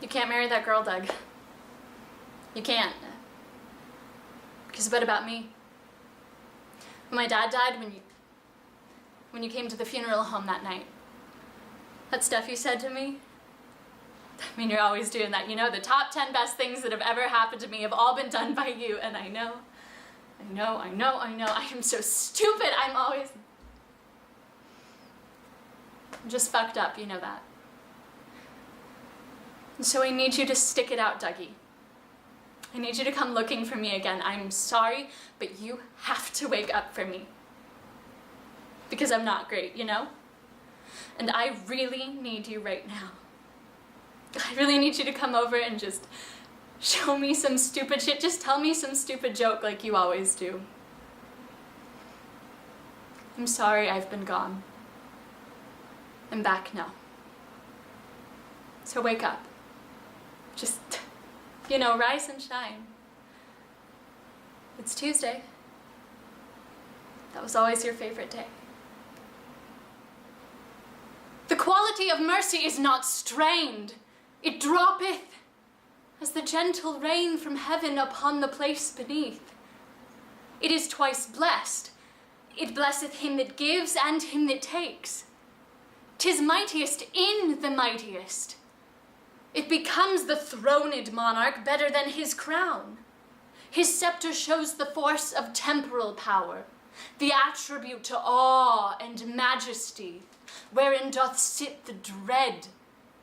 You can't marry that girl, Doug. You can't. Because what about me? When my dad died, when you came to the funeral home that night, that stuff you said to me, I mean, you're always doing that. You know, the top 10 best things that have ever happened to me have all been done by you, and I know. I am so stupid. I'm just fucked up, you know that. And so I need you to stick it out, Dougie. I need you to come looking for me again. I'm sorry, but you have to wake up for me. Because I'm not great, you know? And I really need you right now. I really need you to come over and just show me some stupid shit. Just tell me some stupid joke like you always do. I'm sorry I've been gone. I'm back now. So wake up. Just, you know, rise and shine. It's Tuesday. That was always your favorite day. The quality of mercy is not strained. It droppeth as the gentle rain from heaven upon the place beneath. It is twice blessed. It blesseth him that gives and him that takes. 'Tis mightiest in the mightiest. It becomes the throned monarch better than his crown. His scepter shows the force of temporal power, the attribute to awe and majesty, wherein doth sit the dread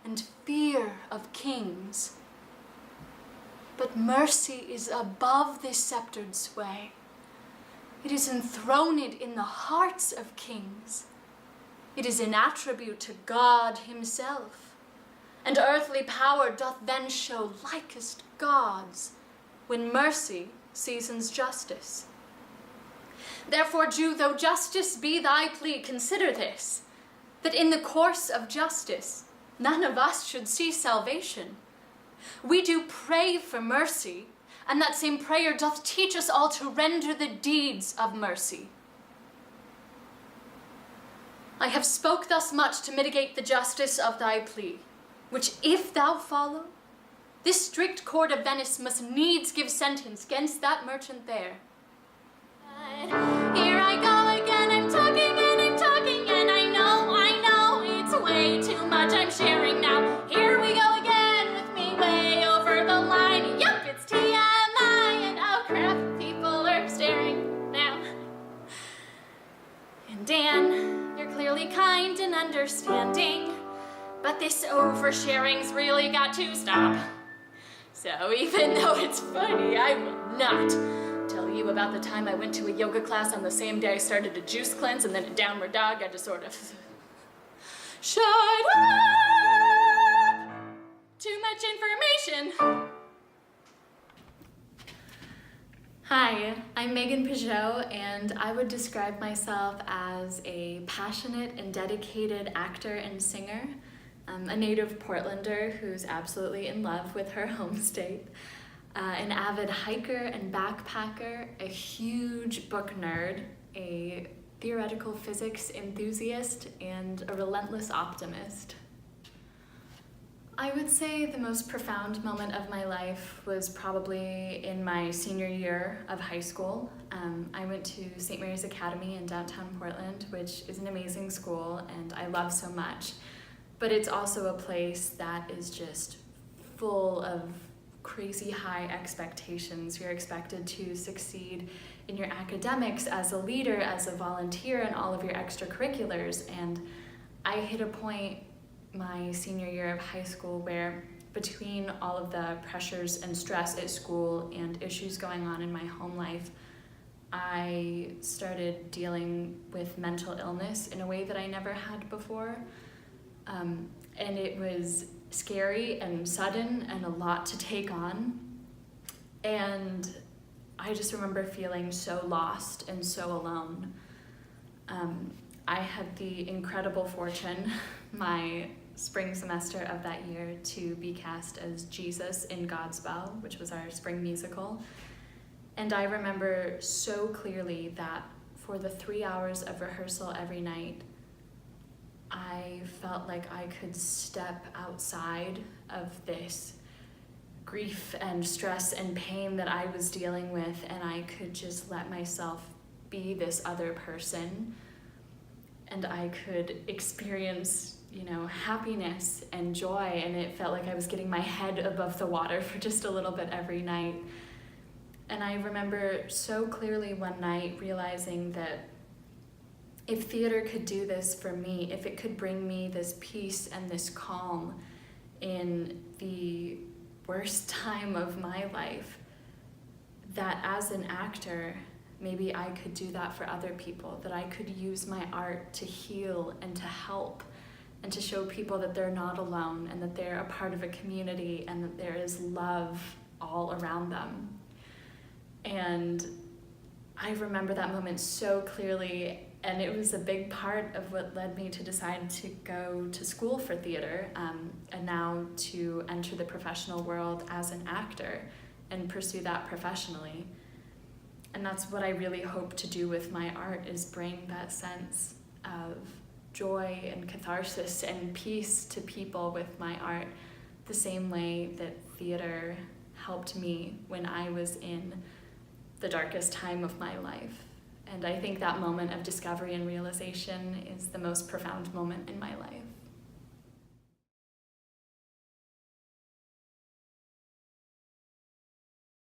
and fear of kings. But mercy is above this sceptred sway. It is enthroned in the hearts of kings. It is an attribute to God himself, and earthly power doth then show likest gods, when mercy seasons justice. Therefore, Jew, though justice be thy plea, consider this, that in the course of justice, none of us should see salvation. We do pray for mercy, and that same prayer doth teach us all to render the deeds of mercy. I have spoke thus much to mitigate the justice of thy plea, which if thou follow, this strict court of Venice must needs give sentence against that merchant there. Here I go again, I'm talking and I know, it's way too much I'm sharing now. Here we go again with me way over the line. Yup, it's TMI and oh crap, people are staring now. And Dan, you're clearly kind and understanding, but this oversharing's really got to stop. So even though it's funny, I will not tell you about the time I went to a yoga class on the same day I started a juice cleanse and then a downward dog. I just sort of shut up! Too much information. Hi, I'm Megan Piggott, and I would describe myself as a passionate and dedicated actor and singer. A native Portlander who's absolutely in love with her home state, an avid hiker and backpacker, a huge book nerd, a theoretical physics enthusiast, and a relentless optimist. I would say the most profound moment of my life was probably in my senior year of high school. I went to St. Mary's Academy in downtown Portland, which is an amazing school and I love so much. But it's also a place that is just full of crazy high expectations. You're expected to succeed in your academics, as a leader, as a volunteer, and all of your extracurriculars. And I hit a point my senior year of high school where, between all of the pressures and stress at school and issues going on in my home life, I started dealing with mental illness in a way that I never had before. And it was scary and sudden and a lot to take on. And I just remember feeling so lost and so alone. I had the incredible fortune, my spring semester of that year, to be cast as Jesus in Godspell, which was our spring musical. And I remember so clearly that for the 3 hours of rehearsal every night, I felt like I could step outside of this grief and stress and pain that I was dealing with, and I could just let myself be this other person, and I could experience, happiness and joy, and it felt like I was getting my head above the water for just a little bit every night. And I remember so clearly one night realizing that if theater could do this for me, if it could bring me this peace and this calm in the worst time of my life, that as an actor, maybe I could do that for other people, that I could use my art to heal and to help and to show people that they're not alone and that they're a part of a community and that there is love all around them. And I remember that moment so clearly, and it was a big part of what led me to decide to go to school for theater, and now to enter the professional world as an actor and pursue that professionally. And that's what I really hope to do with my art, is bring that sense of joy and catharsis and peace to people with my art, the same way that theater helped me when I was in the darkest time of my life. And I think that moment of discovery and realization is the most profound moment in my life.